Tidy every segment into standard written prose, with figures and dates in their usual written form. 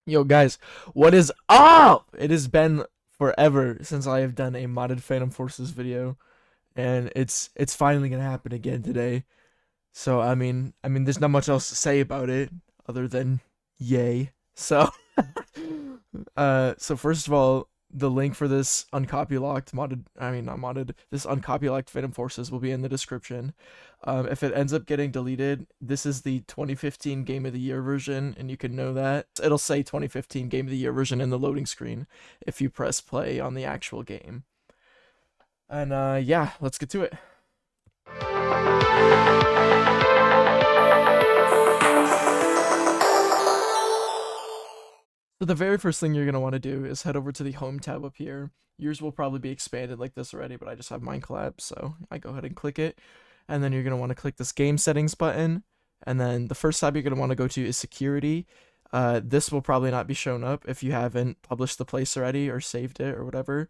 Yo, guys, what is up? It has been forever since I have done a modded Phantom Forces video, and it's finally gonna happen again today. So I mean, there's not much else to say about it other than yay. So, so first of all, the link for this uncopy locked modded, I mean not modded, this uncopy locked Phantom Forces will be in the description. If it ends up getting deleted, this is the 2015 Game of the Year version, and you can know that. It'll say 2015 Game of the Year version in the loading screen if you press play on the actual game. And yeah, let's get to it. So the very first thing you're going to want to do is head over to the home tab up here. Yours will probably be expanded like this already, but I just have mine collapsed, so I go ahead and click it. And then you're going to want to click this game settings button. And then the first tab you're going to want to go to is security. This will probably not be shown up if you haven't published the place already or saved it or whatever.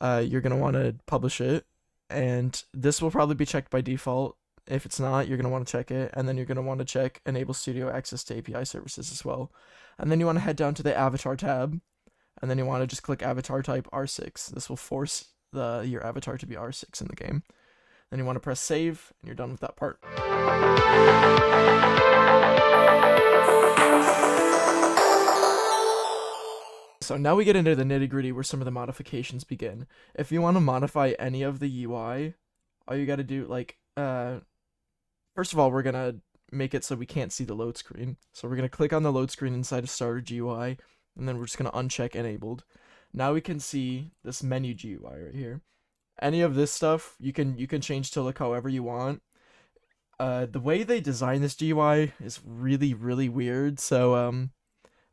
You're going to want to publish it. And this will probably be checked by default. If it's not, you're going to want to check it. And then you're going to want to check enable studio access to API services as well. And then you want to head down to the avatar tab, and then you want to just click avatar type R6. This will force your avatar to be R6 in the game. Then you want to press save, and you're done with that part. So now we get into the nitty gritty where some of the modifications begin. If you want to modify any of the UI, all you got to do, first of all, we're going to make it so we can't see the load screen. So we're going to click on the load screen inside of starter GUI, and then we're just going to uncheck enabled. Now we can see this menu GUI right here. Any of this stuff you can change to look however you want. The way they design this GUI is really weird. So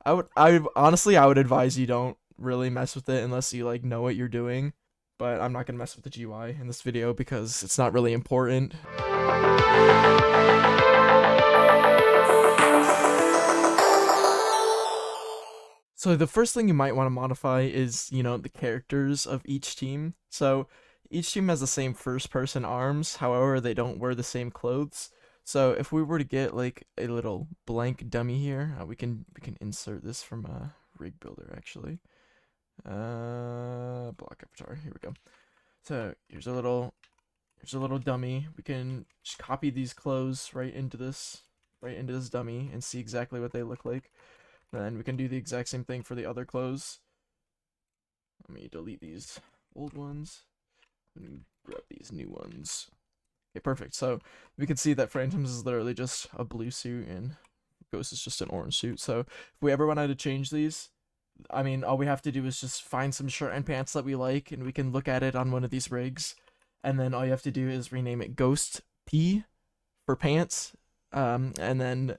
I honestly I would advise you don't really mess with it unless you like know what you're doing. But I'm not gonna mess with the GUI in this video because it's not really important. So the first thing you might want to modify is, the characters of each team. So each team has the same first person arms, however, they don't wear the same clothes. So if we were to get like a little blank dummy here, we can insert this from a rig builder actually. Block avatar. Here we go. So here's a little dummy. We can just copy these clothes right into this dummy and see exactly what they look like. Then we can do the exact same thing for the other clothes. Let me delete these old ones and grab these new ones. Okay, perfect. So we can see that Phantoms is literally just a blue suit and Ghost is just an orange suit. So if we ever wanted to change these, I mean, all we have to do is just find some shirt and pants that we like, and we can look at it on one of these rigs. And then all you have to do is rename it Ghost P for pants. And then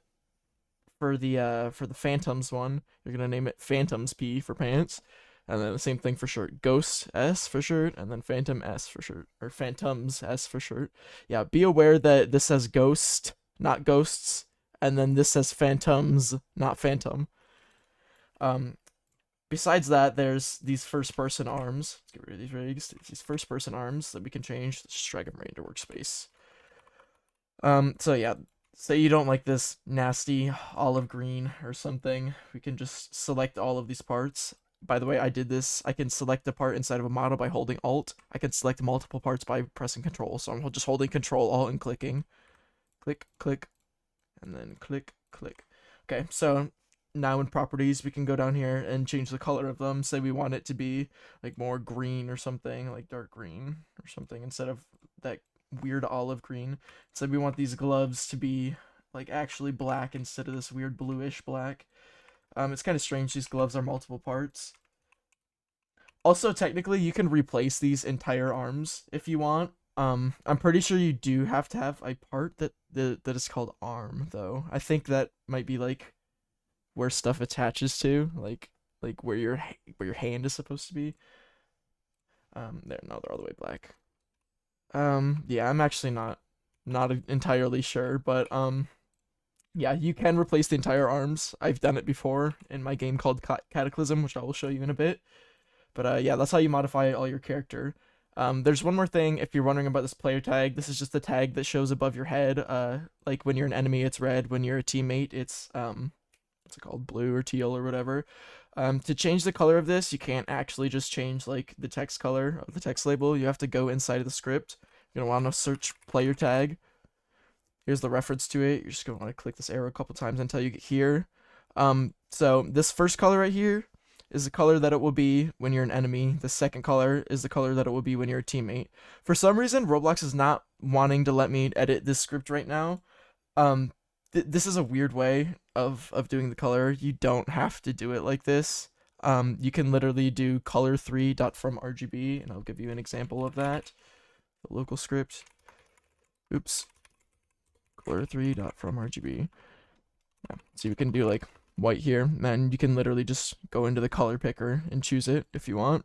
for the Phantoms one, you're gonna name it Phantoms P for pants, and then the same thing for shirt, Ghost S for shirt, and then Phantom S for shirt, or Phantoms S for shirt. Yeah, be aware that this says Ghost, not Ghosts, and then this says Phantoms, not Phantom. Um, Besides that, there's these first-person arms. Let's get rid of these rigs. There's these first-person arms that we can change. Let's just drag them right into workspace. So yeah, say you don't like this nasty olive green or something, we can just select all of these parts. By the way, I did this. I can select a part inside of a model by holding Alt. I can select multiple parts by pressing Control. So I'm just holding Control, Alt, and clicking. Click, click, and then click, click. Okay, so now in properties, we can go down here and change the color of them. Say we want it to be like more green or something, like dark green or something, instead of that weird olive green. So we want these gloves to be like actually black instead of this weird bluish black. It's kind of strange. These gloves are multiple parts. Also, technically, you can replace these entire arms if you want. I'm pretty sure you do have to have a part that is called arm, though. I think that might be like where stuff attaches to, like where your hand is supposed to be. There, no, they're all the way black. Yeah, I'm actually not entirely sure, but yeah, you can replace the entire arms. I've done it before in my game called Cataclysm, which I will show you in a bit. But yeah, that's how you modify all your character. There's one more thing if you're wondering about this player tag. This is just the tag that shows above your head. Like when you're an enemy, it's red. When you're a teammate, it's what's it called, blue or teal or whatever. To change the color of this, you can't actually just change like the text color of the text label. You have to go inside of the script. You're gonna want to search player tag. Here's the reference to it. You're just gonna want to click this arrow a couple times until you get here. So this first color right here is the color that it will be when you're an enemy. The second color is the color that it will be when you're a teammate. For some reason, Roblox is not wanting to let me edit this script right now. This is a weird way of doing the color. You don't have to do it like this. You can literally do color3.fromRGB, and I'll give you an example of that. The local script. Oops. Color3.fromRGB. Yeah. So you can do like white here, and then you can literally just go into the color picker and choose it if you want.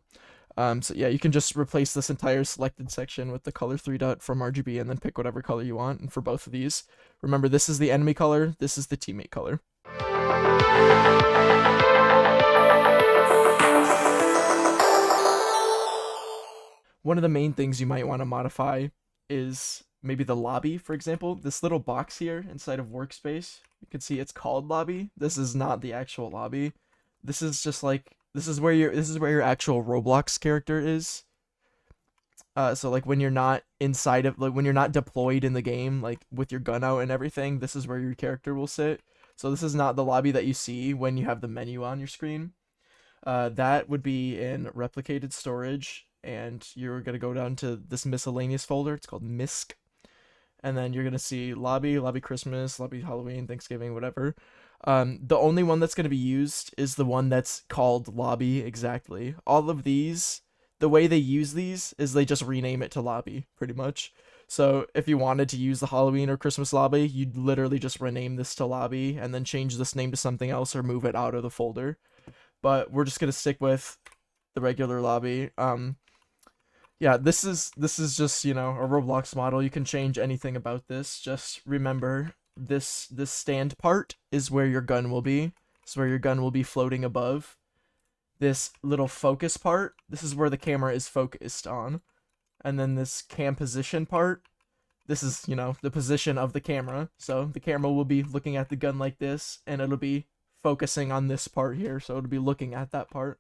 So yeah, you can just replace this entire selected section with the color3.fromRGB and then pick whatever color you want. And for both of these, remember, this is the enemy color, this is the teammate color. One of the main things you might want to modify is maybe the lobby, for example. This little box here inside of workspace, you can see it's called lobby. This is not the actual lobby. This is just like, this is where your actual Roblox character is. So like when you're not inside of, like when you're not deployed in the game, like with your gun out and everything, this is where your character will sit. So this is not the lobby that you see when you have the menu on your screen. That would be in replicated storage, and you're gonna go down to this miscellaneous folder. It's called MISC. And then you're gonna see lobby, lobby Christmas, lobby Halloween, Thanksgiving, whatever. The only one that's gonna be used is the one that's called lobby exactly. All of these, the way they use these is they just rename it to lobby, pretty much. So if you wanted to use the Halloween or Christmas lobby, you'd literally just rename this to lobby and then change this name to something else or move it out of the folder. But we're just gonna stick with the regular lobby. Yeah, this is just, you know, a Roblox model. You can change anything about this. Just remember, this stand part is where your gun will be. It's where your gun will be floating above. This little focus part, this is where the camera is focused on. And then this cam position part, this is, you know, the position of the camera. So the camera will be looking at the gun like this, and it'll be focusing on this part here. So it'll be looking at that part.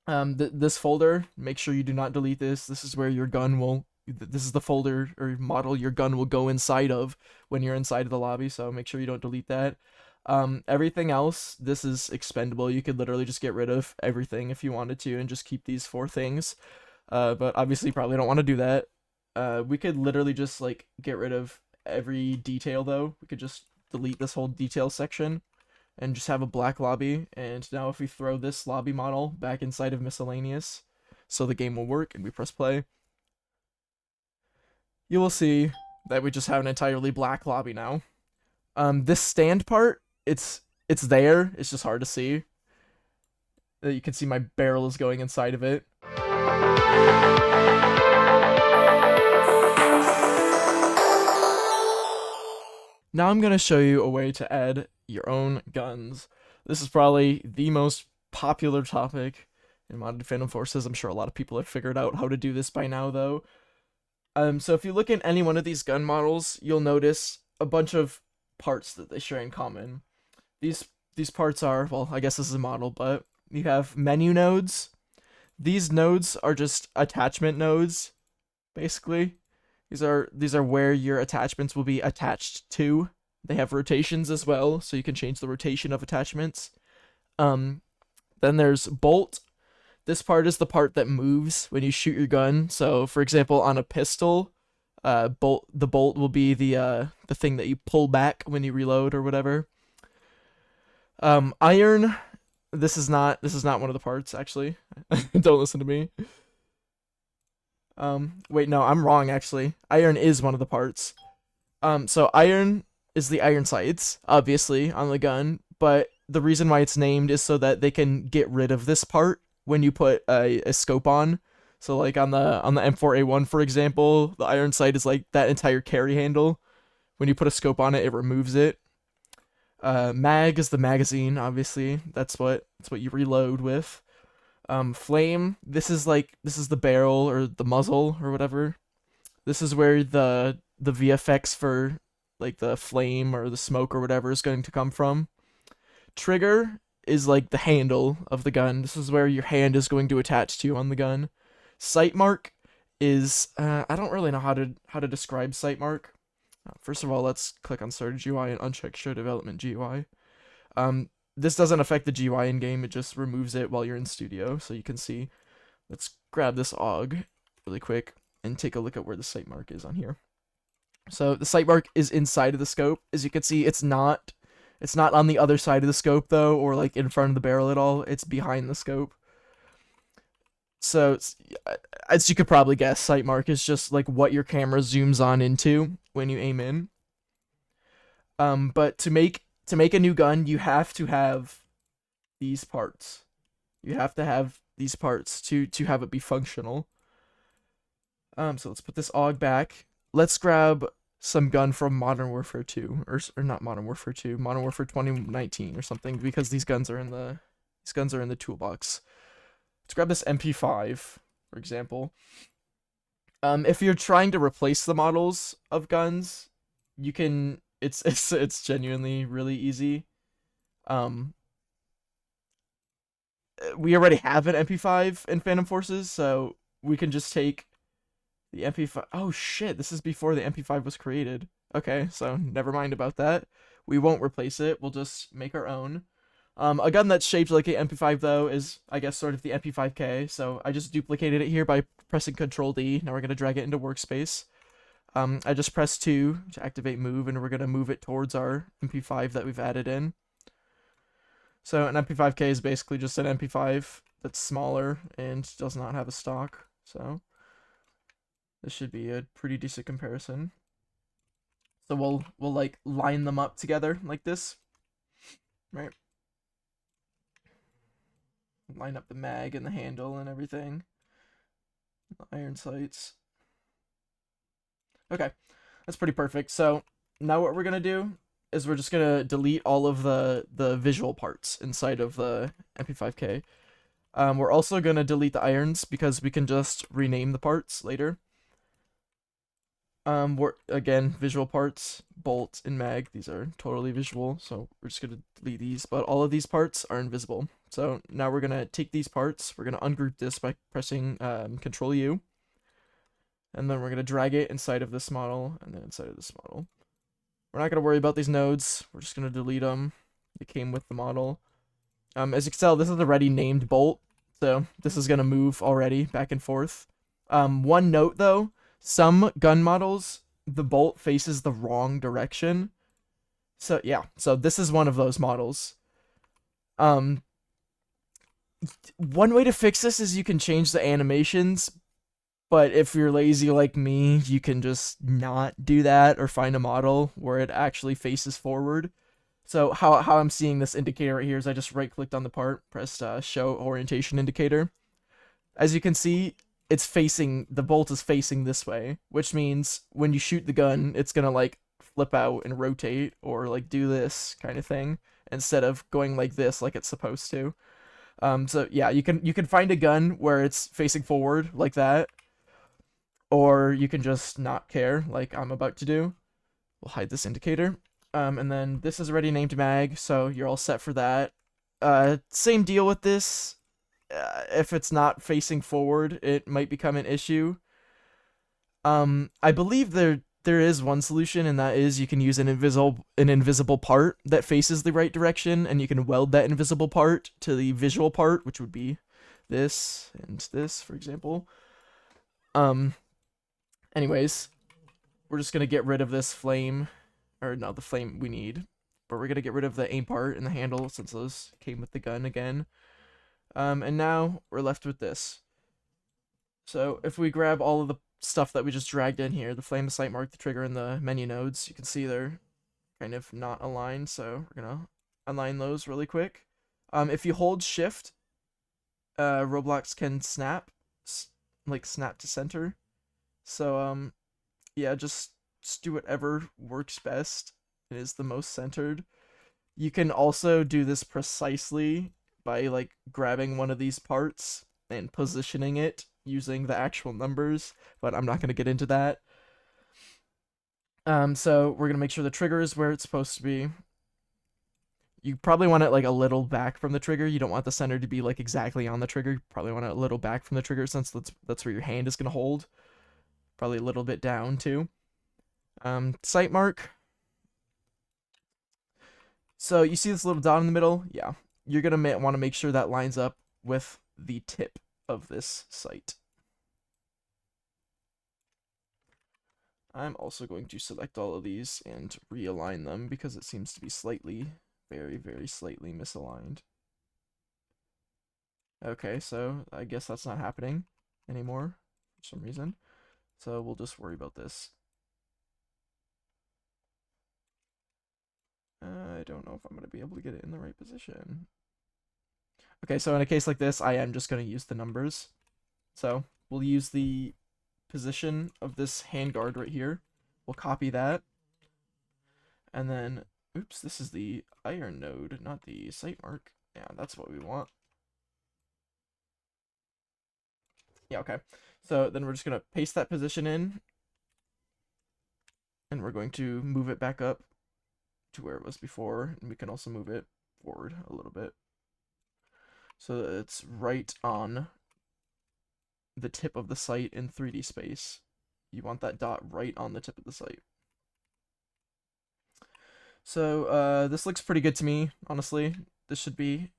This folder, make sure you do not delete this. This is where your gun will, this is the folder or model your gun will go inside of when you're inside of the lobby, so make sure you don't delete that. Everything else, this is expendable. You could literally just get rid of everything if you wanted to and just keep these 4 things. But obviously you probably don't want to do that. We could literally just like get rid of every detail though. We could just delete this whole detail section and just have a black lobby. And now if we throw this lobby model back inside of miscellaneous, so the game will work, and we press play, you will see that we just have an entirely black lobby now. This stand part, it's there, it's just hard to see. You can see my barrel is going inside of it. Now I'm going to show you a way to add your own guns. This is probably the most popular topic in Modded Phantom Forces. I'm sure a lot of people have figured out how to do this by now, though. So if you look at any one of these gun models, you'll notice a bunch of parts that they share in common. These parts are, well, I guess this is a model, but you have menu nodes. These nodes are just attachment nodes, basically. These are where your attachments will be attached to. They have rotations as well, so you can change the rotation of attachments. Then there's bolt. This part is the part that moves when you shoot your gun. So, for example, on a pistol, the bolt will be the thing that you pull back when you reload or whatever. Iron. This is not one of the parts, actually. Don't listen to me. Wait, no, I'm wrong, actually. Iron is one of the parts. So iron is the iron sights, obviously, on the gun, but the reason why it's named is so that they can get rid of this part when you put a scope on. So like on the M4A1, for example, the iron sight is like that entire carry handle. When you put a scope on it, it removes it. Mag is the magazine, obviously. That's what you reload with. Flame, this is the barrel or the muzzle or whatever. This is where the VFX for like the flame or the smoke or whatever is going to come from. Trigger is like the handle of the gun. This is where your hand is going to attach to on the gun. Sight mark is I don't really know how to describe sight mark. First of all, let's click on started GUI and uncheck show development GUI. This doesn't affect the GUI in game, it just removes it while you're in studio, so you can see. Let's grab this AUG really quick and take a look at where the sight mark is on here. So the sight mark is inside of the scope. As you can see, it's not on the other side of the scope though, or like in front of the barrel at all. It's behind the scope. So as you could probably guess, sight mark is just like what your camera zooms on into when you aim in. But to make a new gun, you have to have these parts. You have to have these parts to have it be functional. So let's put this AUG back. Let's grab some gun from Modern Warfare 2, or not Modern Warfare 2, Modern Warfare 2019 or something, because these guns are in the toolbox. Let's grab this MP5, for example. If you're trying to replace the models of guns, you can. It's genuinely really easy. We already have an MP5 in Phantom Forces, so we can just take the MP5. Oh shit, this is before the MP5 was created. Okay, so never mind about that. We won't replace it. We'll just make our own. A gun that's shaped like an MP5 though is, I guess, sort of the MP5K. So I just duplicated it here by pressing Control D. Now we're gonna drag it into workspace. I just press 2 to activate move, and we're gonna move it towards our MP5 that we've added in. So an MP5K is basically just an MP5 that's smaller and does not have a stock. So this should be a pretty decent comparison. So we'll like line them up together like this, right? Line up the mag and the handle and everything. The iron sights. Okay, that's pretty perfect. So now what we're gonna do is we're just gonna delete all of the visual parts inside of the MP5K. We're also gonna delete the irons because we can just rename the parts later. We're again visual parts, bolt and mag. These are totally visual, so we're just gonna delete these. But all of these parts are invisible. So now we're gonna take these parts. We're gonna ungroup this by pressing Control U, and then we're gonna drag it inside of this model and then inside of this model. We're not gonna worry about these nodes. We're just gonna delete them. They came with the model. As you can tell, this is already named bolt, so this is gonna move already back and forth. One note though. Some gun models, the bolt faces the wrong direction. So yeah, so this is one of those models. One way to fix this is you can change the animations, but if you're lazy like me, you can just not do that or find a model where it actually faces forward. So how I'm seeing this indicator right here is I just right-clicked on the part, pressed show orientation indicator. As you can see, the bolt is facing this way, which means when you shoot the gun, it's gonna like flip out and rotate or like do this kind of thing instead of going like this like it's supposed to. So yeah, you can find a gun where it's facing forward like that, or you can just not care like I'm about to do. We'll hide this indicator. And then this is already named mag, so you're all set for that. Same deal with this. If it's not facing forward, it might become an issue. I believe there is one solution, and that is you can use an invisible part that faces the right direction, and you can weld that invisible part to the visual part, which would be this and this, for example. Anyways, we're just gonna get rid of this flame, or no, the flame we need, but we're gonna get rid of the aim part and the handle since those came with the gun again. And now we're left with this. So if we grab all of the stuff that we just dragged in here, the flame, the sight mark, the trigger, and the menu nodes, you can see they're kind of not aligned, so we're gonna align those really quick. If you hold shift, Roblox can snap to center. So yeah, just do whatever works best and is the most centered. You can also do this precisely by like grabbing one of these parts and positioning it using the actual numbers, but I'm not going to get into that. So we're going to make sure the trigger is where it's supposed to be. You probably want it like a little back from the trigger. You don't want the center to be like exactly on the trigger. You probably want it a little back from the trigger since that's where your hand is gonna hold. Probably a little bit down too. Sight mark. So you see this little dot in the middle? Yeah. You're gonna want to make sure that lines up with the tip of this sight. I'm also going to select all of these and realign them because it seems to be slightly, very, very slightly misaligned. Okay, so I guess that's not happening anymore for some reason. So we'll just worry about this. I don't know if I'm going to be able to get it in the right position. Okay, so in a case like this, I am just going to use the numbers. So we'll use the position of this handguard right here. We'll copy that. And then, oops, this is the iron node, not the sight mark. Yeah, that's what we want. Yeah, okay. So then we're just going to paste that position in. And we're going to move it back up to where it was before. And we can also move it forward a little bit. So that it's right on the tip of the sight in 3D space. You want that dot right on the tip of the sight. So this looks pretty good to me, honestly. This should be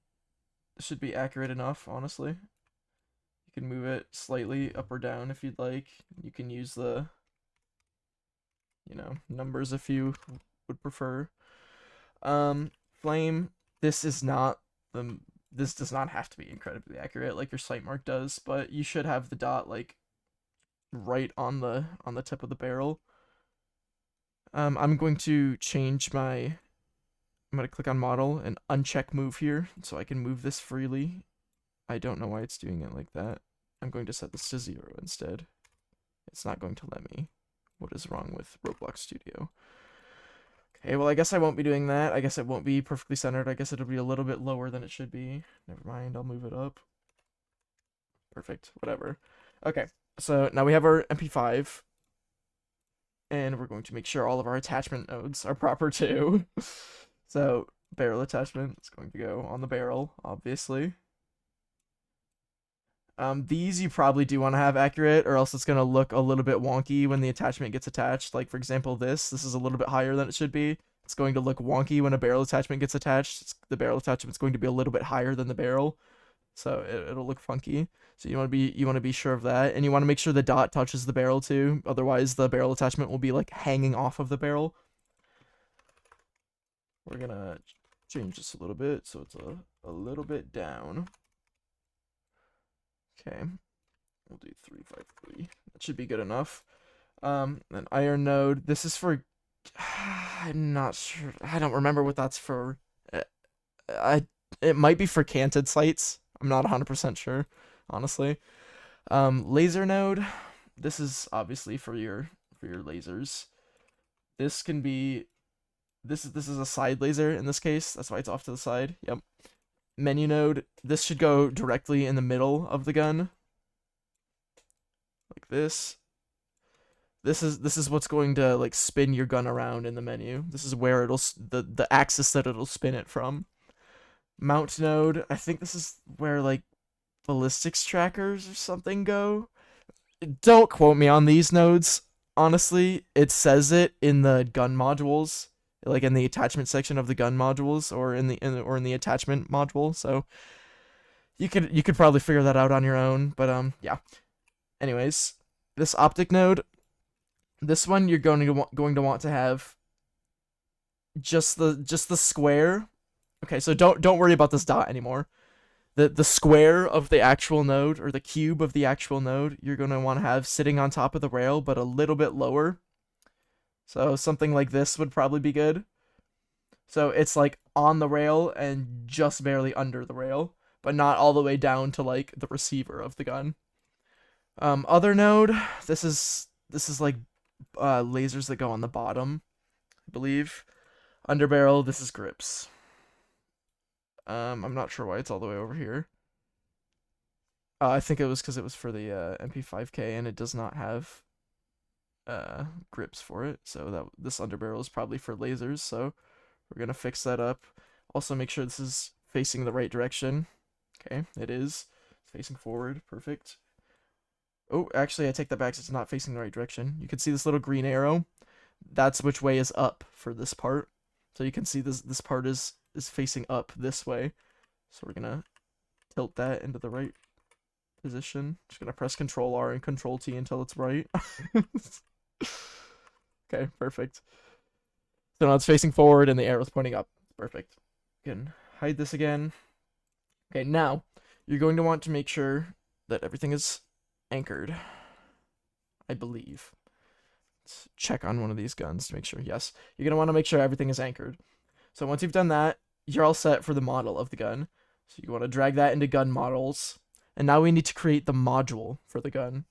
accurate enough, honestly. You can move it slightly up or down if you'd like. You can use the, you know, numbers if you would prefer. Flame, this is not the this does not have to be incredibly accurate like your sight mark does, but you should have the dot like right on the tip of the barrel. I'm going to change my I'm going to click on model and uncheck move here so I can move this freely. I don't know why it's doing it like that. I'm going to set this to 0 instead. It's not going to let me. What is wrong with Roblox Studio? Okay, well, I guess I won't be doing that. I guess it won't be perfectly centered. I guess it'll be a little bit lower than it should be. Never mind, I'll move it up. Perfect, whatever. Okay, so now we have our MP5. And we're going to make sure all of our attachment nodes are proper too. So, barrel attachment is going to go on the barrel, obviously. These you probably do want to have accurate, or else it's going to look a little bit wonky when the attachment gets attached. Like, for example, this is a little bit higher than it should be. It's going to look wonky when a barrel attachment gets attached. The barrel attachment's going to be a little bit higher than the barrel, so it'll look funky. So you want to be sure of that, and you want to make sure the dot touches the barrel too. Otherwise, the barrel attachment will be like hanging off of the barrel. We're gonna change this a little bit so it's a little bit down. Okay, we'll do 353. That should be good enough. An iron node. This is for. I'm not sure. I don't remember what that's for. It might be for canted sights. I'm not 100% sure, honestly. Laser node. This is obviously for your lasers. This can be. This is a side laser in this case. That's why it's off to the side. Yep. Menu node. This should go directly in the middle of the gun. Like this. This is what's going to like spin your gun around in the menu. This is where it'll the axis that it'll spin it from. Mount node. I think this is where like ballistics trackers or something go. Don't quote me on these nodes. Honestly, it says it in the gun modules, like in the attachment section of the gun modules, or in the attachment module. So you could probably figure that out on your own. But yeah. Anyways, this optic node. This one you're going to want to have just the square. Okay, so don't worry about this dot anymore. The square of the actual node, or the cube of the actual node, you're going to want to have sitting on top of the rail, but a little bit lower. So something like this would probably be good. So it's like on the rail and just barely under the rail, but not all the way down to like the receiver of the gun. Other node, this is like lasers that go on the bottom, I believe. Underbarrel, this is grips. I'm not sure why it's all the way over here. I think it was because it was for the MP5K, and it does not have grips for it. So this underbarrel is probably for lasers. So we're gonna fix that up. Also make sure this is facing the right direction. Okay, it is. It's facing forward. Perfect. Oh, actually, I take that back. It's not facing the right direction. You can see this little green arrow. That's which way is up for this part. So you can see this part is facing up this way. So we're gonna tilt that into the right position. Just gonna press Control R and Control T until it's right. Okay, perfect. So now it's facing forward and the arrow's pointing up. Perfect. You can hide this again. Okay, now you're going to want to make sure that everything is anchored. I believe. Let's check on one of these guns to make sure. Yes, you're gonna want to make sure everything is anchored. So once you've done that, you're all set for the model of the gun. So you want to drag that into gun models. And now we need to create the module for the gun.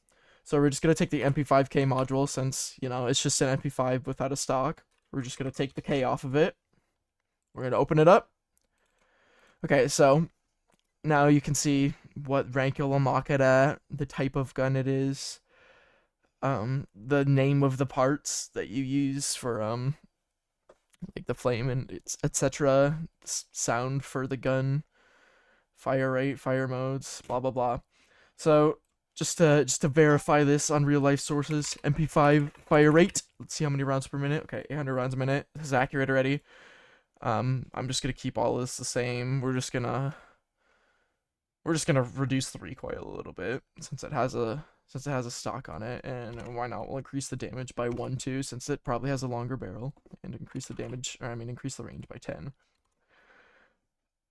So we're just going to take the MP5K module since, you know, it's just an MP5 without a stock. We're just going to take the K off of it. We're going to open it up. Okay, so now you can see what rank you'll unlock it at, the type of gun it is, the name of the parts that you use for, like the flame and etc. Sound for the gun, fire rate, fire modes, blah blah blah. So just to verify this on real life sources, MP5 fire rate. Let's see how many rounds per minute. Okay, 800 rounds a minute. This is accurate already. I'm just gonna keep all this the same. We're just gonna reduce the recoil a little bit since it has a stock on it, and why not? We'll increase the damage by 1 2 since it probably has a longer barrel, and increase the damage, or I mean increase the range by 10.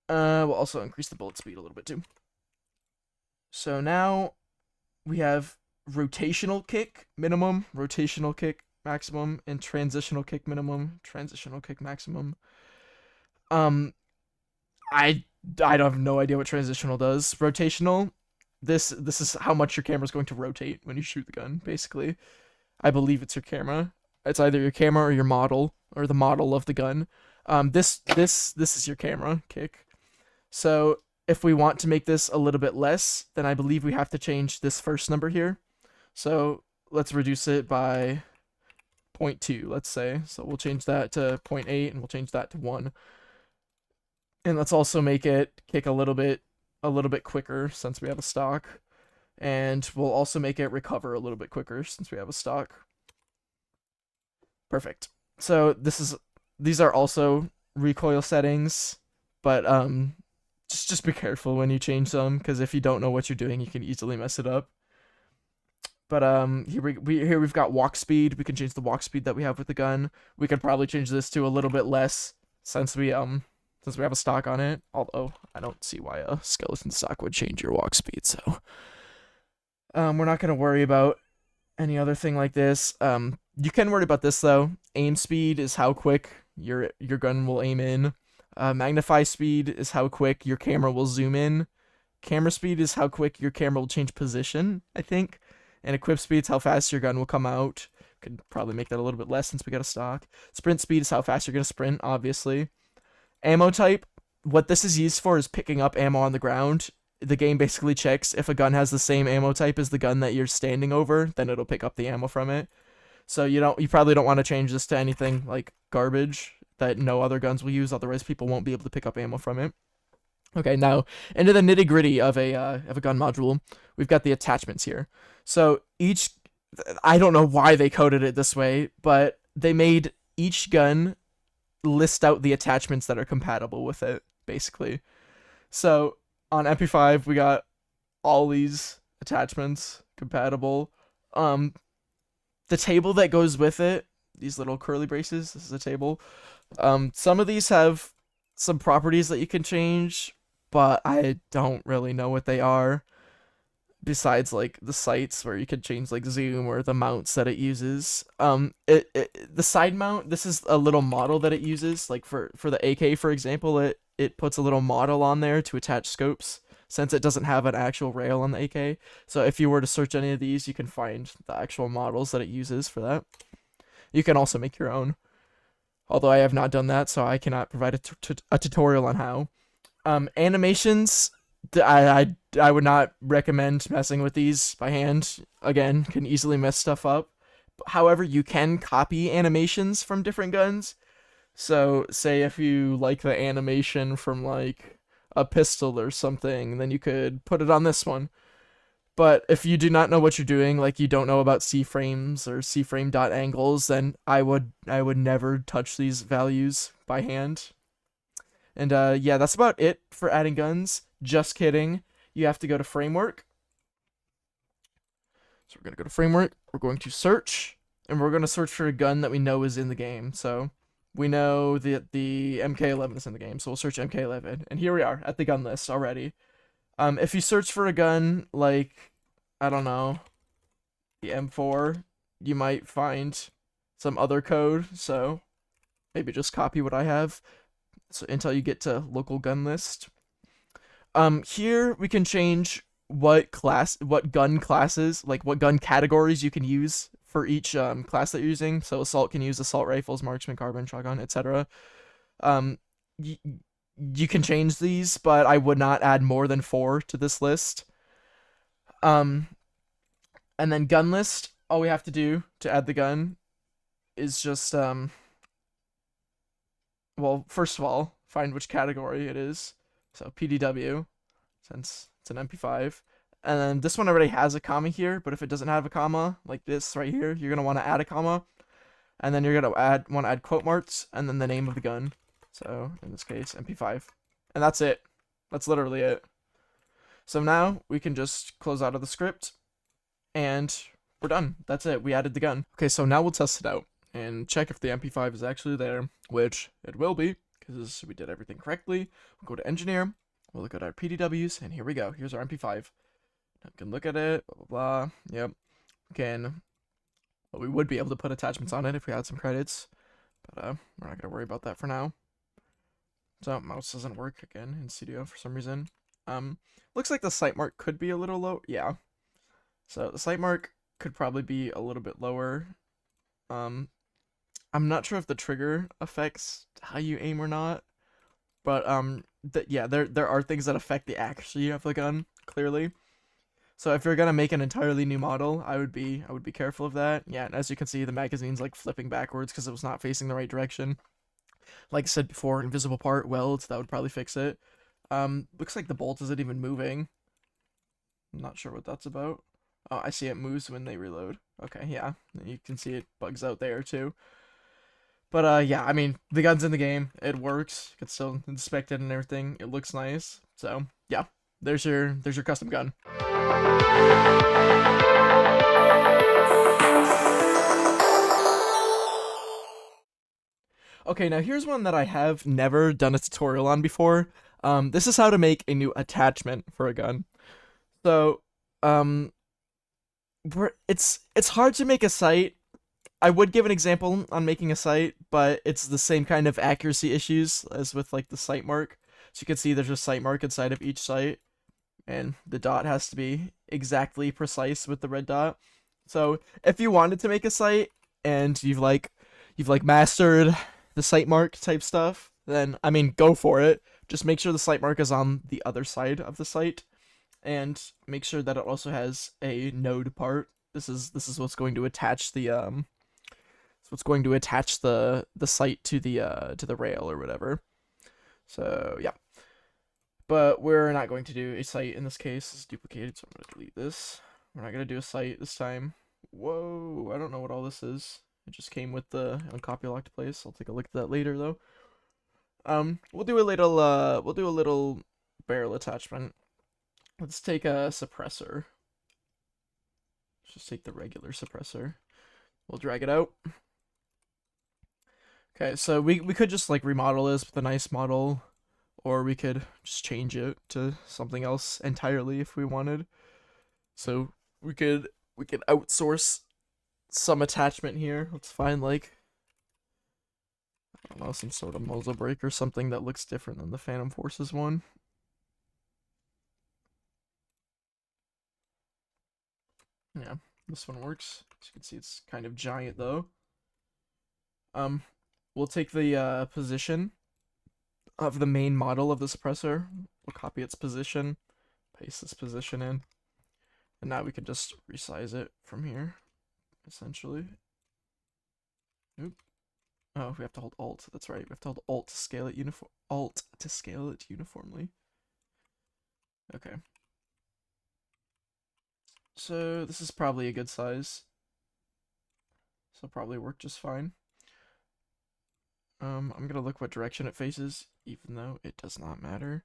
We'll also increase the bullet speed a little bit too. So now we have rotational kick minimum, rotational kick maximum, and transitional kick minimum, transitional kick maximum. I have no idea what transitional does. Rotational, this is how much your camera's going to rotate when you shoot the gun, basically. I believe it's your camera. It's either your camera or your model, or the model of the gun. This is your camera kick. So if we want to make this a little bit less, then I believe we have to change this first number here. So let's reduce it by 0.2, let's say. So we'll change that to 0.8, and we'll change that to 1. And let's also make it kick a little bit quicker since we have a stock. And we'll also make it recover a little bit quicker since we have a stock. Perfect. So these are also recoil settings, but just be careful when you change them, because if you don't know what you're doing, you can easily mess it up. But here we've got walk speed. We can change the walk speed that we have with the gun. We could probably change this to a little bit less since we have a stock on it. Although I don't see why a skeleton stock would change your walk speed. So we're not gonna worry about any other thing like this. You can worry about this though. Aim speed is how quick your gun will aim in. Magnify speed is how quick your camera will zoom in. Camera speed is how quick your camera will change position, I think. And equip speed is how fast your gun will come out. Could probably make that a little bit less since we got a stock. Sprint speed is how fast you're going to sprint, obviously. Ammo type, what this is used for is picking up ammo on the ground. The game basically checks if a gun has the same ammo type as the gun that you're standing over, then it'll pick up the ammo from it. So you probably don't want to change this to anything like garbage that no other guns will use, otherwise people won't be able to pick up ammo from it. Okay, now into the nitty-gritty of a gun module. We've got the attachments here. So I don't know why they coded it this way, but they made each gun list out the attachments that are compatible with it, basically. So on MP5, we got all these attachments compatible. The table that goes with it, these little curly braces, this is a table. Some of these have some properties that you can change, but I don't really know what they are. Besides like the sights where you could change like zoom or the mounts that it uses. The side mount, this is a little model that it uses. Like for the AK, for example, it puts a little model on there to attach scopes, since it doesn't have an actual rail on the AK. So if you were to search any of these, you can find the actual models that it uses for that. You can also make your own, although I have not done that, so I cannot provide a tutorial on how. Animations, I would not recommend messing with these by hand. Again, can easily mess stuff up. However, you can copy animations from different guns. So, say if you like the animation from like a pistol or something, then you could put it on this one. But if you do not know what you're doing, like you don't know about C-frames or C-frame dot angles, then I would never touch these values by hand. And yeah, that's about it for adding guns. Just kidding. You have to go to framework. So we're gonna go to framework. We're going to search, and we're gonna search for a gun that we know is in the game. So we know that the MK11 is in the game, so we'll search MK11, and here we are at the gun list already. If you search for a gun like, I don't know, the M4, you might find some other code. So maybe just copy what I have. So until you get to local gun list. Here we can change what gun classes, like what gun categories you can use for each class that you're using. So assault can use assault rifles, marksman, carbine, shotgun, etc. Um, you can change these, but I would not add more than 4 to this list. And then gun list, all we have to do to add the gun is just well, first of all, find which category it is. So PDW, since it's an MP5. And then this one already has a comma here, but if it doesn't have a comma, like this right here, you're gonna want to add a comma. And then you're gonna want to add quote marks and then the name of the gun. So in this case, MP5. And that's it. That's literally it. So now we can just close out of the script and we're done. That's it. We added the gun. Okay, so now we'll test it out and check if the MP5 is actually there, which it will be because we did everything correctly. We'll go to engineer. We'll look at our PDWs, and here we go. Here's our MP5. Now we can look at it, blah, blah, blah. Yep. Well, we would be able to put attachments on it if we had some credits, but we're not going to worry about that for now. So, mouse doesn't work again in Studio for some reason. Looks like the sight mark could be a little low. Yeah. So, the sight mark could probably be a little bit lower. I'm not sure if the trigger affects how you aim or not, but yeah, there are things that affect the accuracy of the gun, clearly. So if you're gonna make an entirely new model, I would be careful of that. Yeah, and as you can see, the magazine's like flipping backwards because it was not facing the right direction. Like I said before, invisible part welds, that would probably fix it. Looks like the bolt isn't even moving. I'm not sure what that's about. Oh, I see it moves when they reload. Okay, yeah, and you can see it bugs out there too. But yeah, I mean, the gun's in the game. It works. You can still inspect it and everything. It looks nice. So yeah, there's your custom gun. Okay, now here's one that I have never done a tutorial on before. This is how to make a new attachment for a gun. So, it's hard to make a sight. I would give an example on making a sight, but it's the same kind of accuracy issues as with like the sight mark. So you can see there's a sight mark inside of each sight, and the dot has to be exactly precise with the red dot. So if you wanted to make a sight and you've mastered the sight mark type stuff, then I mean go for it. Just make sure the sight mark is on the other side of the sight, and make sure that it also has a node part. This is what's going to attach the sight to the rail or whatever. So yeah, but we're not going to do a sight in this case. It's duplicated, so I'm going to delete this. We're not going to do a sight this time. Whoa, I don't know what all this is. It just came with the uncopy locked place. I'll take a look at that later though. We'll do a little barrel attachment. Let's take a suppressor. Let's just take the regular suppressor. We'll drag it out. Okay, so we could just like remodel this with a nice model, or we could just change it to something else entirely if we wanted. So we could outsource some attachment here. Let's find like, I don't know, some sort of muzzle brake or something that looks different than the Phantom Forces one. Yeah, this one works. As you can see, it's kind of giant though. We'll take the position of the main model of the suppressor. We'll copy its position, paste this position in, and now we can just resize it from here, essentially. Oop. Oh, we have to hold Alt. That's right. We have to hold Alt to scale it Alt to scale it uniformly. Okay. So this is probably a good size. So probably work just fine. I'm gonna look what direction it faces, even though it does not matter.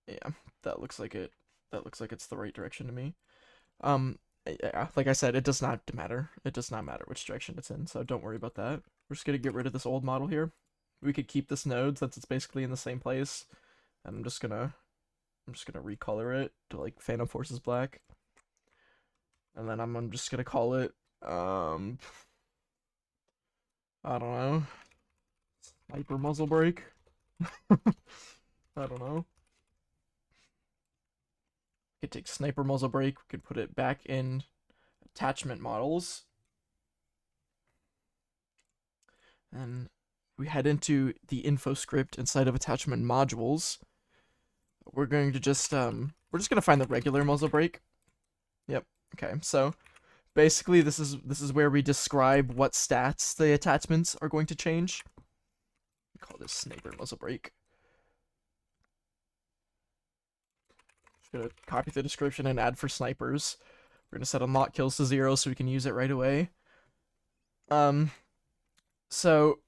Yeah, that looks like it. That looks like it's the right direction to me. Yeah, like I said, it does not matter. It does not matter which direction it's in, so don't worry about that. We're just gonna get rid of this old model here. We could keep this node since it's basically in the same place, and I'm just gonna recolor it to like Phantom Forces Black, and then I'm just gonna call it I don't know, Sniper Muzzle Brake. I don't know. We could take Sniper Muzzle Brake. We could put it back in attachment models. And we head into the info script inside of attachment modules. We're going to just we're just gonna find the regular muzzle brake. Yep. Okay. So basically, this is where we describe what stats the attachments are going to change. We call this sniper muzzle brake. Just gonna copy the description and add for snipers. We're gonna set unlock kills to 0 so we can use it right away. So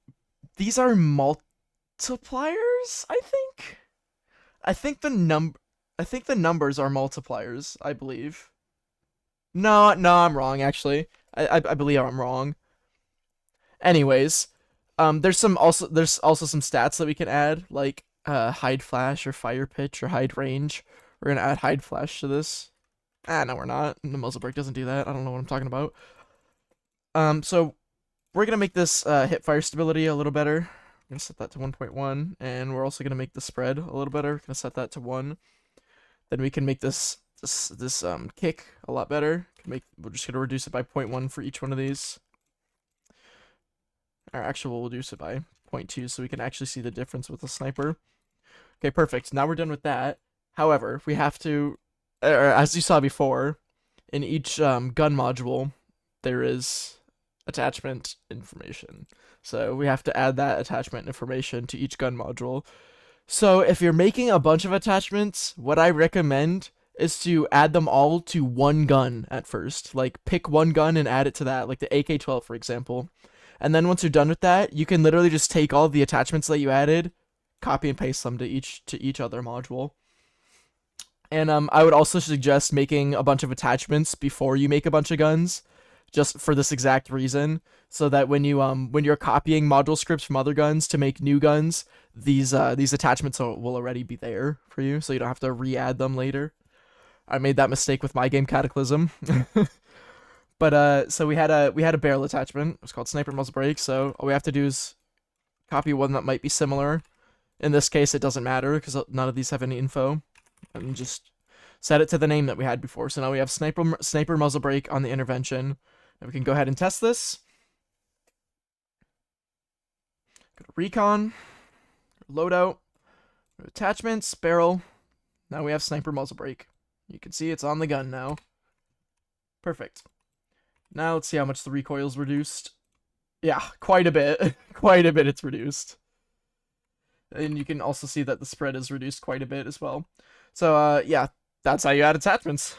these are multipliers, I think. I think the numbers are multipliers, I believe. No, I'm wrong actually. I believe I'm wrong. Anyways, there's also some stats that we can add, like hide flash or fire pitch or hide range. We're gonna add hide flash to this. No, we're not. The muzzle brake doesn't do that. I don't know what I'm talking about. So we're gonna make this hip fire stability a little better. We're gonna set that to 1.1, and we're also gonna make the spread a little better. We're gonna set that to 1. Then we can make this kick a lot better. We're just gonna reduce it by 0.1 for each one of these. Or actually, we'll reduce it by 0.2 so we can actually see the difference with the sniper. Okay, perfect. Now we're done with that. However, we have to, as you saw before, in each gun module, there is attachment information. So we have to add that attachment information to each gun module. So if you're making a bunch of attachments, what I recommend is to add them all to one gun at first. Like pick one gun and add it to that, like the AK-12 for example. And then once you're done with that, you can literally just take all the attachments that you added, copy and paste them to each other module. And I would also suggest making a bunch of attachments before you make a bunch of guns, just for this exact reason, so that when you're copying module scripts from other guns to make new guns, these attachments will already be there for you, so you don't have to re-add them later. I made that mistake with my game Cataclysm. But so we had a barrel attachment. It was called Sniper Muzzle Brake. So all we have to do is copy one that might be similar. In this case, it doesn't matter because none of these have any info, and just set it to the name that we had before. So now we have Sniper Muzzle Brake on the intervention, and we can go ahead and test this. Go to recon, loadout, attachments, barrel. Now we have Sniper Muzzle Brake. You can see it's on the gun now. Perfect. Now let's see how much the recoil's reduced. Yeah, quite a bit. Quite a bit it's reduced. And you can also see that the spread is reduced quite a bit as well. So, yeah, that's how you add attachments.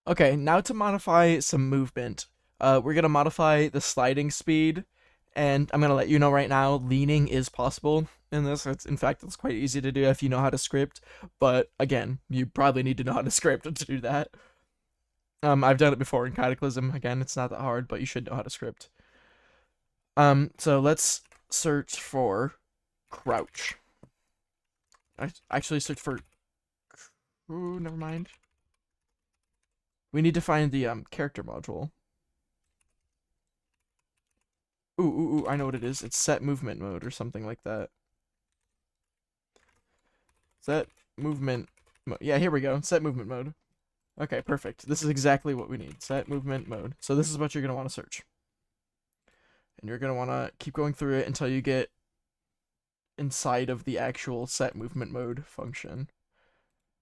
Okay, now to modify some movement. We're going to modify the sliding speed, and I'm going to let you know right now, leaning is possible in this. In fact, it's quite easy to do if you know how to script, but again, you probably need to know how to script to do that. I've done it before in Cataclysm. Again, it's not that hard, but you should know how to script. So let's search for crouch. I actually search for... Ooh, never mind. We need to find the character module. Ooh, I know what it is. It's set movement mode or something like that. Set movement mode. Yeah, here we go. Set movement mode. Okay, perfect. This is exactly what we need. Set movement mode. So this is what you're going to want to search. And you're going to want to keep going through it until you get inside of the actual set movement mode function.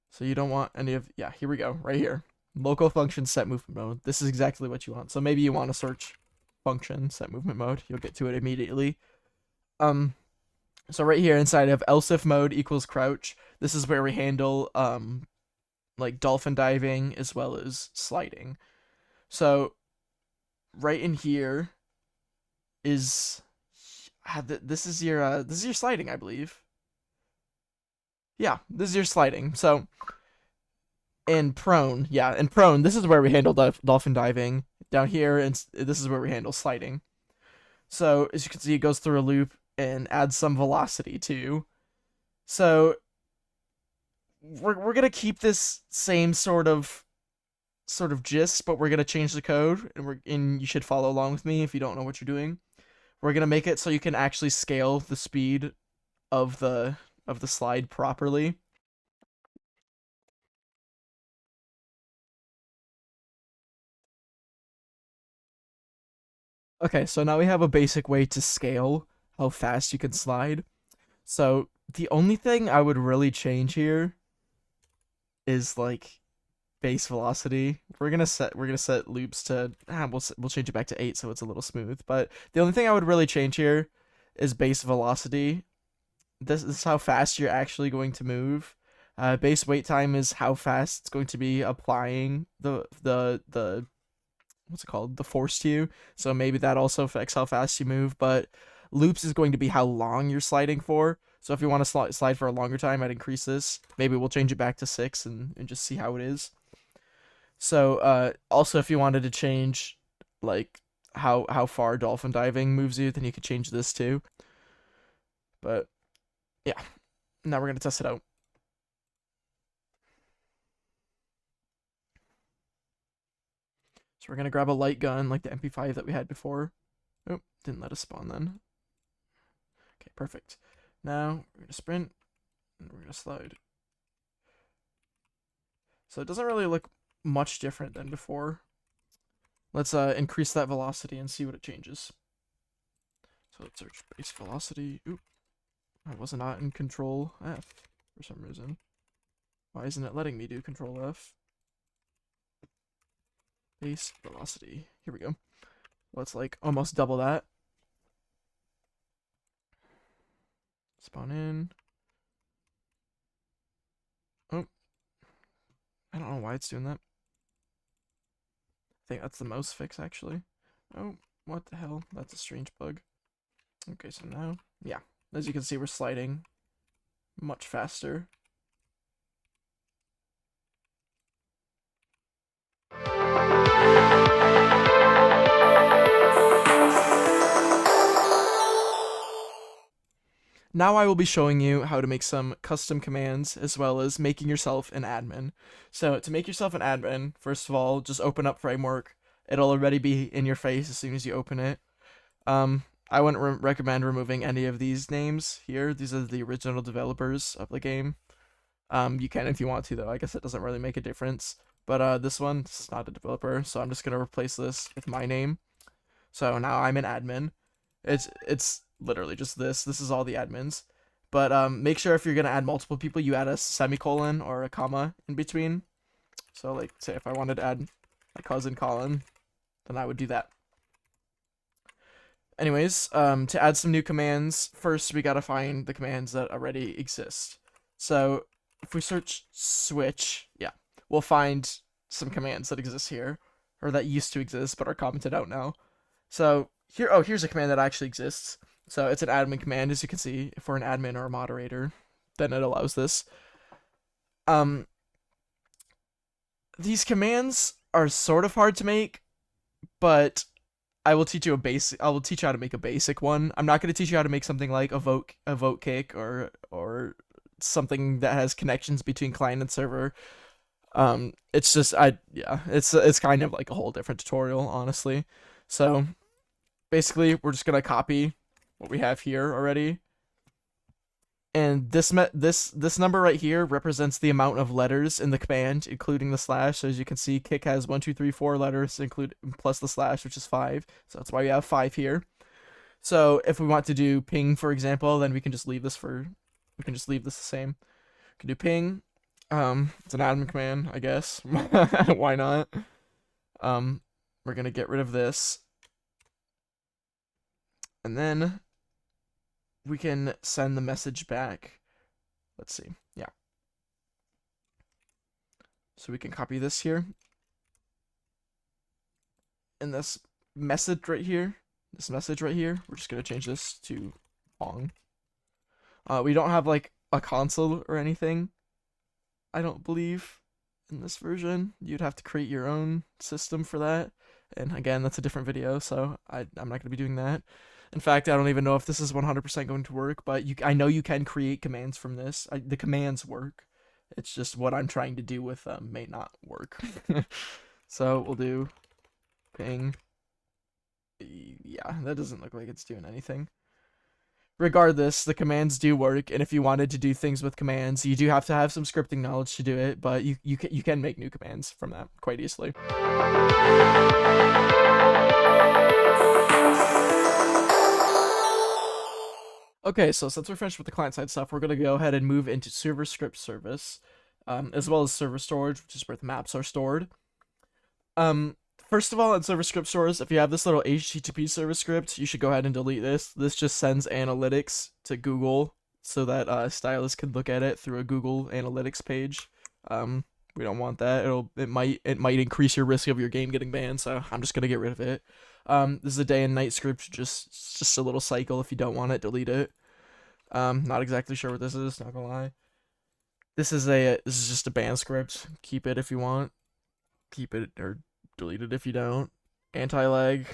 So you don't want any of, yeah, here we go, right here. Local function set movement mode. This is exactly what you want. So maybe you want to search function set movement mode. You'll get to it immediately. So right here inside of else if mode equals crouch, this is where we handle like dolphin diving as well as sliding. So right in here is this is your sliding, I believe. Yeah, this is your sliding. So in prone, yeah, in prone, this is where we handle dolphin diving. Down here, and this is where we handle sliding. So as you can see, it goes through a loop and adds some velocity too. So we're gonna keep this same sort of gist, but we're gonna change the code, and you should follow along with me if you don't know what you're doing. We're gonna make it so you can actually scale the speed of the slide properly. Okay, so now we have a basic way to scale how fast you can slide. So the only thing I would really change here is like base velocity. We're gonna set loops to we'll change it back to 8 so it's a little smooth. But the only thing I would really change here is base velocity. This is how fast you're actually going to move. Base wait time is how fast it's going to be applying the what's it called, the force to you. So maybe that also affects how fast you move. But loops is going to be how long you're sliding for. So if you want to slide for a longer time, I'd increase this. Maybe we'll change it back to 6 and just see how it is. So also if you wanted to change like how far dolphin diving moves you, then you could change this too. But yeah, now we're gonna test it out. So we're gonna grab a light gun like the MP5 that we had before. Oh, didn't let us spawn then. Okay, perfect. Now we're gonna sprint and we're gonna slide. So it doesn't really look much different than before. Let's increase that velocity and see what it changes. So let's search base velocity. Oop, I was not in control F for some reason. Why isn't it letting me do control F? Base velocity. Here we go. Let's like almost double that. Spawn in. Oh, I don't know why it's doing that. I think that's the mouse fix actually. Oh, what the hell? That's a strange bug. Okay, so now, yeah, as you can see, we're sliding much faster. Now I will be showing you how to make some custom commands as well as making yourself an admin. So to make yourself an admin, first of all, just open up Framework. It'll already be in your face as soon as you open it. I wouldn't recommend removing any of these names here. These are the original developers of the game. You can if you want to though. I guess it doesn't really make a difference. But this is not a developer, so I'm just gonna replace this with my name. So now I'm an admin. It's literally just this. This is all the admins. But make sure if you're gonna add multiple people, you add a semicolon or a comma in between. So like, say if I wanted to add my cousin Colin, then I would do that. Anyways, to add some new commands, first we gotta find the commands that already exist. So if we search switch, yeah, we'll find some commands that exist here, or that used to exist but are commented out now. So here's a command that actually exists. So it's an admin command, as you can see. If we're an admin or a moderator, then it allows this. These commands are sort of hard to make, but I will teach you how to make a basic one. I'm not going to teach you how to make something like a vote kick or something that has connections between client and server. It's just it's kind of like a whole different tutorial, honestly. So basically, we're just gonna copy what we have here already, and this number right here represents the amount of letters in the command, including the slash. So as you can see, kick has 1, 2, 3, 4 letters, plus the slash, which is 5. So that's why we have 5 here. So if we want to do ping, for example, then we can just leave this the same. We can do ping. It's an admin command, I guess. Why not? We're gonna get rid of this, and then we can send the message back. Let's see. Yeah. So we can copy this here, and this message right here, we're just gonna change this to long. We don't have like a console or anything, I don't believe, in this version. You'd have to create your own system for that. And again, that's a different video, so I'm not going to be doing that. In fact, I don't even know if this is 100% going to work, but I know you can create commands from this. The commands work. It's just what I'm trying to do with them may not work. So we'll do ping. Yeah, that doesn't look like it's doing anything. Regardless, the commands do work, and if you wanted to do things with commands, you do have to have some scripting knowledge to do it, but you can make new commands from that quite easily. Okay, so since we're finished with the client-side stuff, we're going to go ahead and move into server script service, as well as server storage, which is where the maps are stored. First of all, in server script stores, if you have this little HTTP server script, you should go ahead and delete this. This just sends analytics to Google so that stylists can look at it through a Google Analytics page. We don't want that. It might increase your risk of your game getting banned, so I'm just gonna get rid of it. This is a day and night script, just a little cycle. If you don't want it, delete it. Not exactly sure what this is, not gonna lie. This is just a ban script. Keep it if you want. Keep it or delete it if you don't. Anti-lag.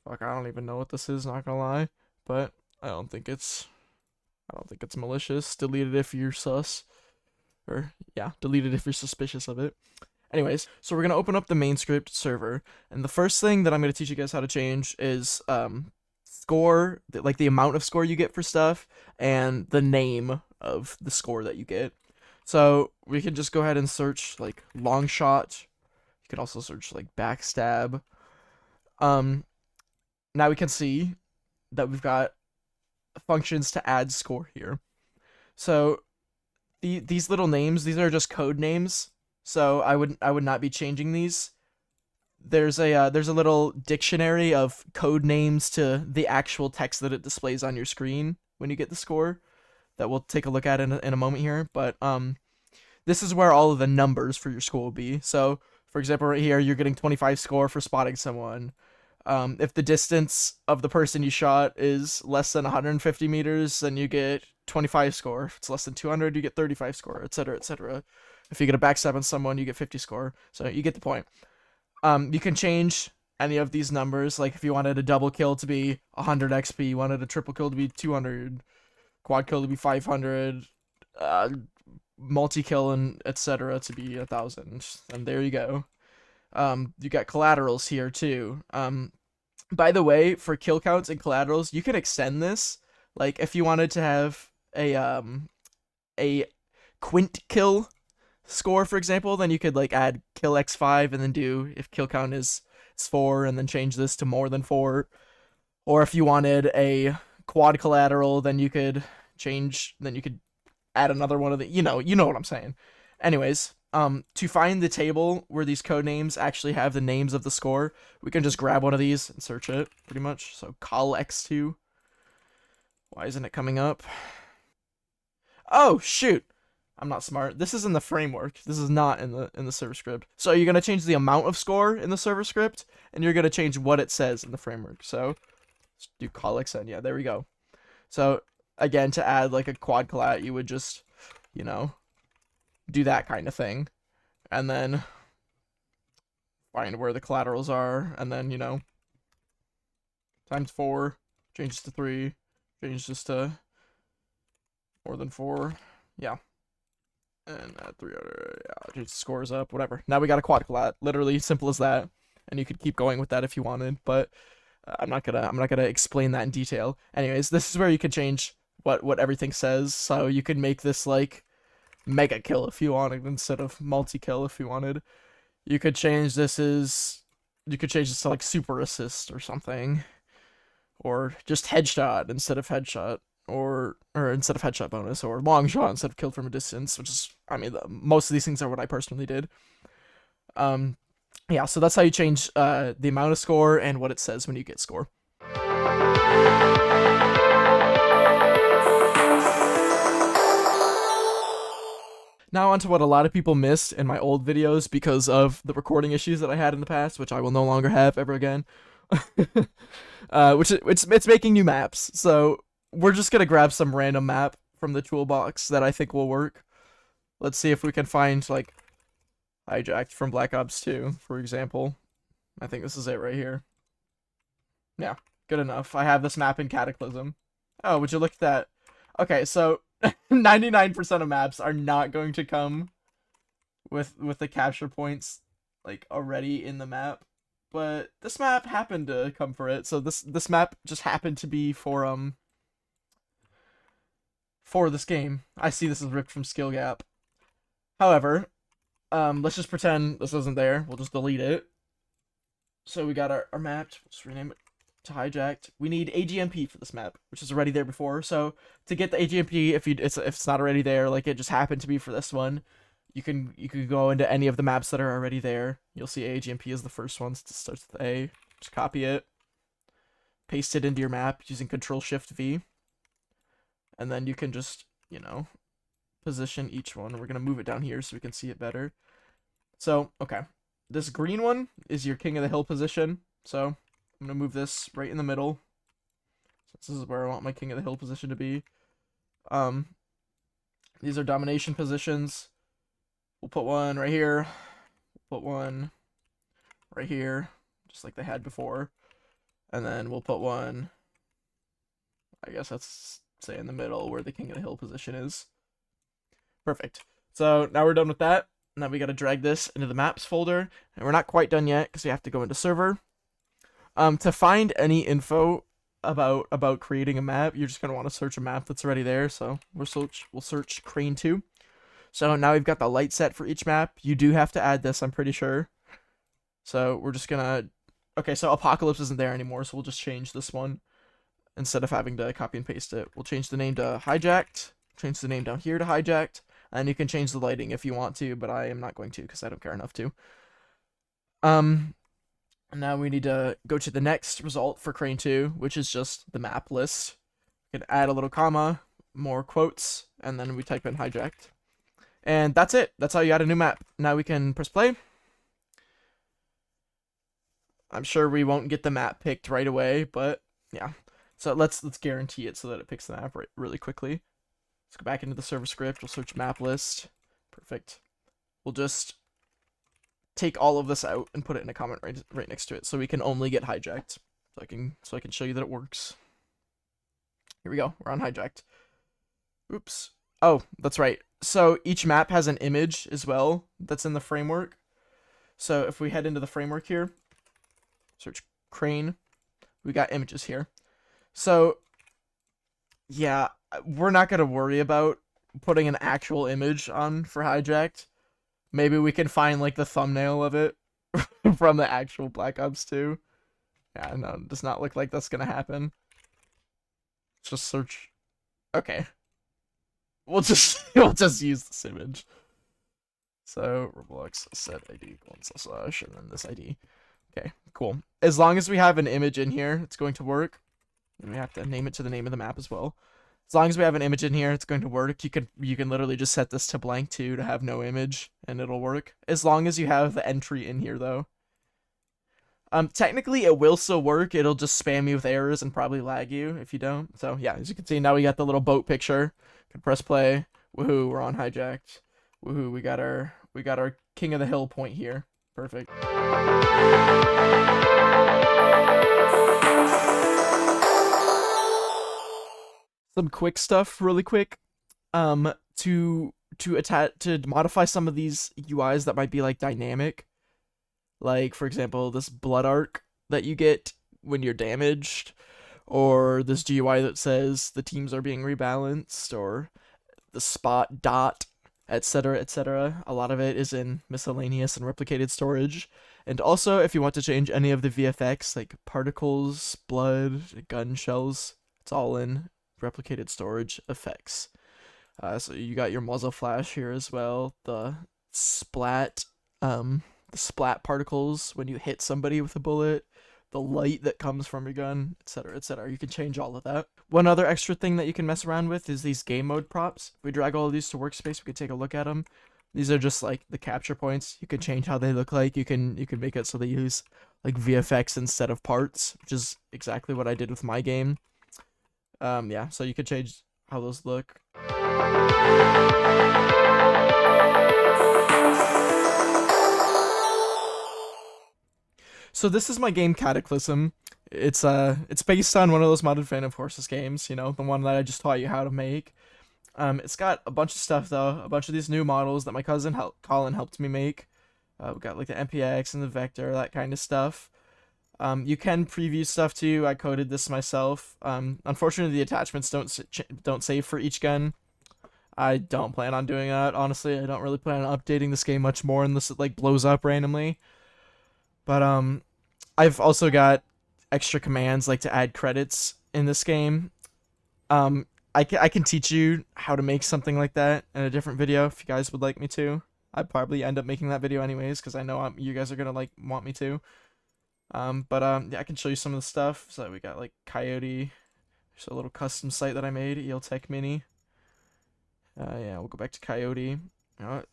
Fuck, I don't even know what this is, not gonna lie. But I don't think it's malicious. Delete it if you're sus. Or yeah, delete it if you're suspicious of it. Anyways, so we're gonna open up the main script server, and the first thing that I'm gonna teach you guys how to change is score, like the amount of score you get for stuff, and the name of the score that you get. So we can just go ahead and search like long shot. You could also search like backstab. Now we can see that we've got functions to add score here. So these little names, these are just code names. So I would not be changing these. There's a little dictionary of code names to the actual text that it displays on your screen when you get the score that we'll take a look at in a moment here. But this is where all of the numbers for your score will be. So for example, right here, you're getting 25 score for spotting someone. If the distance of the person you shot is less than 150 meters, then you get 25 score. If it's less than 200, you get 35 score, etc., etc. If you get a backstab on someone, you get 50 score. So you get the point. You can change any of these numbers. Like if you wanted a double kill to be 100 XP, you wanted a triple kill to be 200, quad kill to be 500, multi-kill and etc. to be 1,000. And there you go. You got collaterals here too. By the way, for kill counts and collaterals, you can extend this. Like if you wanted to have a quint kill score, for example, then you could like add kill x5 and then do if kill count is 4 and then change this to more than 4. Or if you wanted a quad collateral, then you could add another one of the, you know what I'm saying. Anyways, to find the table where these code names actually have the names of the score, we can just grab one of these and search it, pretty much. So col x2. Why isn't it coming up? Oh, shoot. I'm not smart. This is in the framework. This is not in the server script. So you're going to change the amount of score in the server script, and you're going to change what it says in the framework. So let's do col xn. Yeah, there we go. So again, to add like a quad collat, you would just, do that kind of thing, and then find where the collaterals are, and then times 4, change this to 3, change this to more than 4, yeah, and add 3 other, yeah, change the scores up, whatever. Now we got a quad collat, literally simple as that, and you could keep going with that if you wanted, but I'm not gonna explain that in detail. Anyways, this is where you can change what everything says, so you could make this like mega kill if you wanted instead of multi kill if you wanted. You could change this to like super assist or something, or just headshot instead of headshot. or instead of headshot bonus, or long shot instead of killed from a distance, which is, I mean, most of these things are what I personally did. Yeah, so that's how you change the amount of score and what it says when you get score. Now onto what a lot of people missed in my old videos because of the recording issues that I had in the past, which I will no longer have ever again. It's making new maps. So we're just gonna grab some random map from the toolbox that I think will work. Let's see if we can find like Hijacked from Black Ops 2, for example. I think this is it right here. Yeah, good enough. I have this map in Cataclysm. Oh, would you look at that? Okay, so 99% of maps are not going to come with the capture points like already in the map, but this map happened to come for it. So this map just happened to be for this game. I see this is ripped from Skill Gap. However, let's just pretend this isn't there. We'll just delete it. So we got our map. We'll just rename it to Hijacked. We need AGMP for this map, which is already there before. So to get the AGMP, if it's not already there, like it just happened to be for this one, you can go into any of the maps that are already there. You'll see AGMP is the first one. It starts with A. Just copy it, paste it into your map using Control-Shift-V, and then you can just, you know, position each one. We're gonna move it down here so we can see it better. So okay, this green one is your King of the Hill position. So I'm gonna move this right in the middle. So this is where I want my King of the Hill position to be. These are domination positions. We'll put one right here. We'll put one right here, just like they had before. And then we'll put one, I guess that's, say, in the middle where the King of the Hill position is. Perfect. So now we're done with that. Now we gotta drag this into the maps folder. And we're not quite done yet because we have to go into server. To find any info about creating a map, you're just gonna want to search a map that's already there. So we'll search Crane 2. So now we've got the light set for each map. You do have to add this, I'm pretty sure. So we're just gonna, okay, so Apocalypse isn't there anymore, so we'll just change this one instead of having to copy and paste it. We'll change the name to Hijacked, change the name down here to Hijacked, and you can change the lighting if you want to, but I am not going to because I don't care enough to. Now we need to go to the next result for Crane 2, which is just the map list. You can add a little comma, more quotes, and then we type in Hijacked. And that's it. That's how you add a new map. Now we can press play. I'm sure we won't get the map picked right away, but yeah. So let's guarantee it so that it picks the map really quickly. Let's go back into the server script. We'll search map list. Perfect. We'll just take all of this out and put it in a comment right next to it, so we can only get Hijacked. So I can show you that it works. Here we go. We're on Hijacked. Oops. Oh, that's right. So each map has an image as well that's in the framework. So if we head into the framework here, search Crane, we got images here. So yeah, we're not going to worry about putting an actual image on for Hijacked. Maybe we can find like the thumbnail of it from the actual Black Ops 2. Yeah, no, it does not look like that's going to happen. Let's just search. Okay. We'll just use this image. So Roblox set ID / and then this ID. Okay, cool. As long as we have an image in here, it's going to work. And we have to name it to the name of the map as well. As long as we have an image in here, it's going to work. You can literally just set this to blank too to have no image, and it'll work. As long as you have the entry in here though. Technically it will still work. It'll just spam you with errors and probably lag you if you don't. So yeah, as you can see, now we got the little boat picture. Can press play. Woohoo, we're on Hijacked. Woohoo, we got our King of the Hill point here. Perfect. Some quick stuff really quick. To modify some of these UIs that might be like dynamic. Like, for example, this blood arc that you get when you're damaged, or this GUI that says the teams are being rebalanced, or the spot dot, etc., etc. A lot of it is in miscellaneous and replicated storage. And also, if you want to change any of the VFX, like particles, blood, gun shells, it's all in replicated storage effects. So you got your muzzle flash here as well, the splat particles when you hit somebody with a bullet, the light that comes from your gun, etc., etc. You can change all of that. One other extra thing that you can mess around with is these game mode props. If we drag all of these to workspace, we can take a look at them. These are just like the capture points. You can change how they look like. You can make it so they use like VFX instead of parts, which is exactly what I did with my game. Yeah, so you could change how those look. So this is my game Cataclysm. It's based on one of those modded Fan of Horses games, you know, the one that I just taught you how to make. It's got a bunch of stuff though, a bunch of these new models that my cousin Colin helped me make. We got like the MPX and the Vector, that kind of stuff. You can preview stuff too. I coded this myself. Unfortunately, the attachments don't save for each gun. I don't plan on doing that. Honestly, I don't really plan on updating this game much more unless it like blows up randomly. But I've also got extra commands like to add credits in this game. I can teach you how to make something like that in a different video if you guys would like me to. I'd probably end up making that video anyways because I know you guys are gonna like want me to. Yeah, I can show you some of the stuff. So we got like Coyote. There's a little custom site that I made, ELTech Mini. Yeah, we'll go back to Coyote.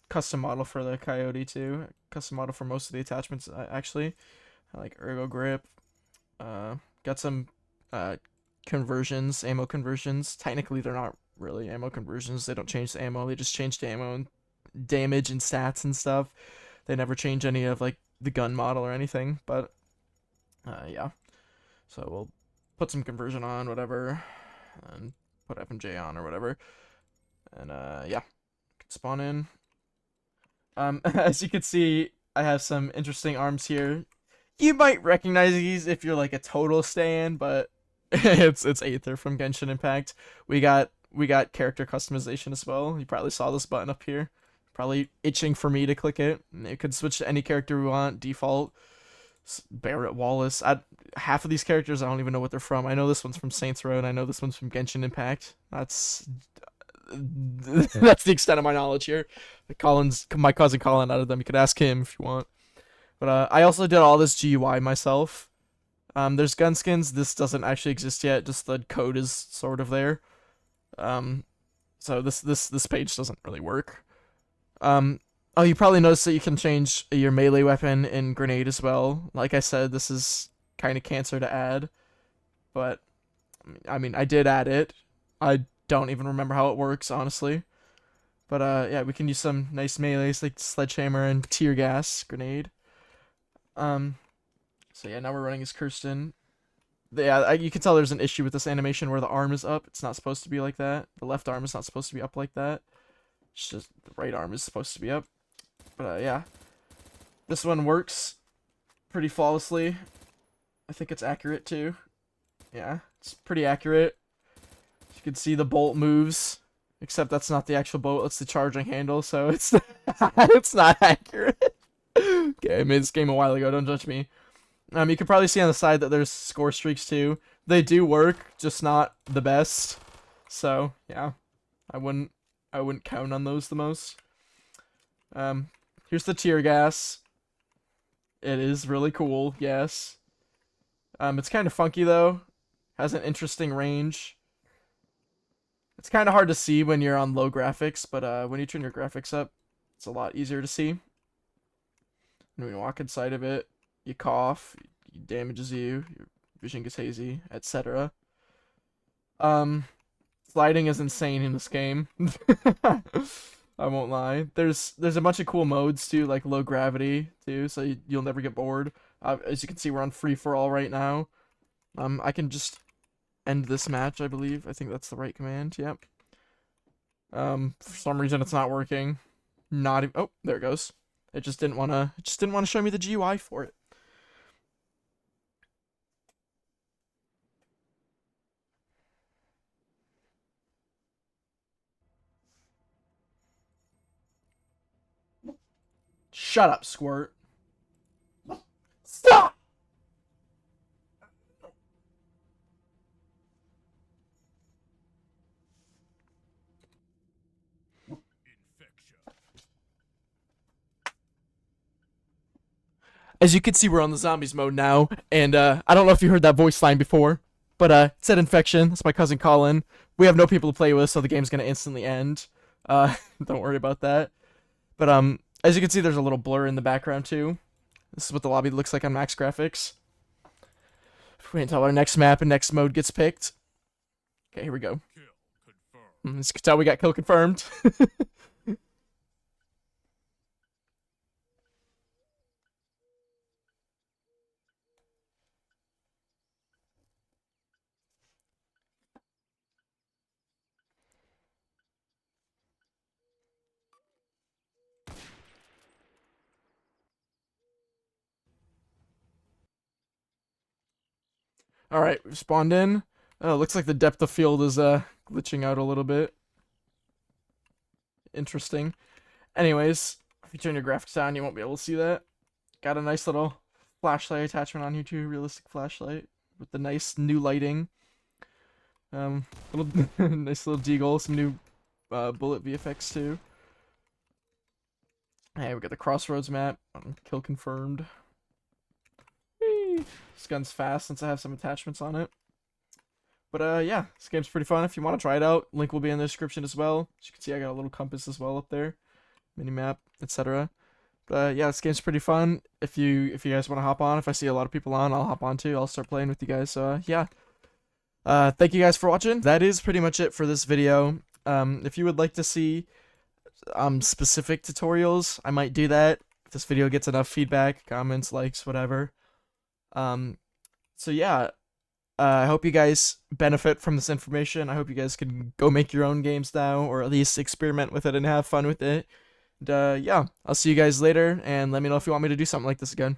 Custom model for the Coyote too. Custom model for most of the attachments actually. Like ergo grip. Got some conversions, ammo conversions. Technically, they're not really ammo conversions. They don't change the ammo. They just change the ammo and damage and stats and stuff. They never change any of like the gun model or anything. But yeah. So we'll put some conversion on, whatever, and put FMJ on or whatever. And yeah, spawn in. As you can see, I have some interesting arms here. You might recognize these if you're like a total stan, but it's Aether from Genshin Impact. We got character customization as well. You probably saw this button up here. Probably itching for me to click it. You could switch to any character we want. Default. Barrett Wallace. Half of these characters I don't even know what they're from. I know this one's from Saints Row and I know this one's from Genshin Impact. That's the extent of my knowledge here. My cousin Colin added them. You could ask him if you want. But I also did all this GUI myself. There's gun skins. This doesn't actually exist yet. Just the code is sort of there. So this page doesn't really work. Oh, you probably noticed that you can change your melee weapon in Grenade as well. Like I said, this is kind of cancer to add. But, I mean, I did add it. I don't even remember how it works, honestly. But, yeah, we can use some nice melees like Sledgehammer and Tear Gas Grenade. So yeah, now we're running as Kirsten. Yeah, you can tell there's an issue with this animation where the arm is up. It's not supposed to be like that. The left arm is not supposed to be up like that. It's just the right arm is supposed to be up. But yeah, this one works pretty flawlessly. I think it's accurate too. Yeah, it's pretty accurate. You can see the bolt moves, except that's not the actual bolt. It's the charging handle, so it's it's not accurate. Okay, I made this game a while ago. Don't judge me. You can probably see on the side that there's score streaks too. They do work, just not the best. So yeah, I wouldn't count on those the most. Here's the tear gas. It is really cool, yes. It's kind of funky though. Has an interesting range. It's kind of hard to see when you're on low graphics, but when you turn your graphics up, it's a lot easier to see. And when you walk inside of it, you cough, it damages you, your vision gets hazy, etc. Sliding is insane in this game. I won't lie. There's a bunch of cool modes too, like low gravity too, so you'll never get bored. As you can see, we're on free for all right now. I can just end this match, I believe. I think that's the right command. Yep. For some reason it's not working. Not even. Oh, there it goes. It just didn't wanna show me the GUI for it. Shut up, Squirt. Stop! as you can see, we're on the zombies mode now, and I don't know if you heard that voice line before, but it said infection. That's my cousin Colin. We have no people to play with, so the game's gonna instantly end. Don't worry about that. But as you can see, there's a little blur in the background too. This is what the lobby looks like on max graphics. Wait until our next map and next mode gets picked. Okay, here we go. As you can tell, we got kill confirmed. Alright, we've spawned in. Oh, looks like the depth of field is glitching out a little bit. Interesting. Anyways, if you turn your graphics down, you won't be able to see that. Got a nice little flashlight attachment on here too, realistic flashlight with the nice new lighting. Little nice little deagle, some new bullet VFX too. Hey, we got the Crossroads map. Kill confirmed. Whee! This gun's fast since I have some attachments on it. But yeah, this game's pretty fun. If you want to try it out, link will be in the description as well. As you can see, I got a little compass as well up there, mini map, etc. But yeah, this game's pretty fun. If you guys want to hop on, if I see a lot of people on, I'll hop on too. I'll start playing with you guys. So yeah, thank you guys for watching. That is pretty much it for this video. If you would like to see specific tutorials, I might do that if this video gets enough feedback, comments, likes, whatever. So yeah. I hope you guys benefit from this information. I hope you guys can go make your own games now, or at least experiment with it and have fun with it. And yeah, I'll see you guys later, and let me know if you want me to do something like this again.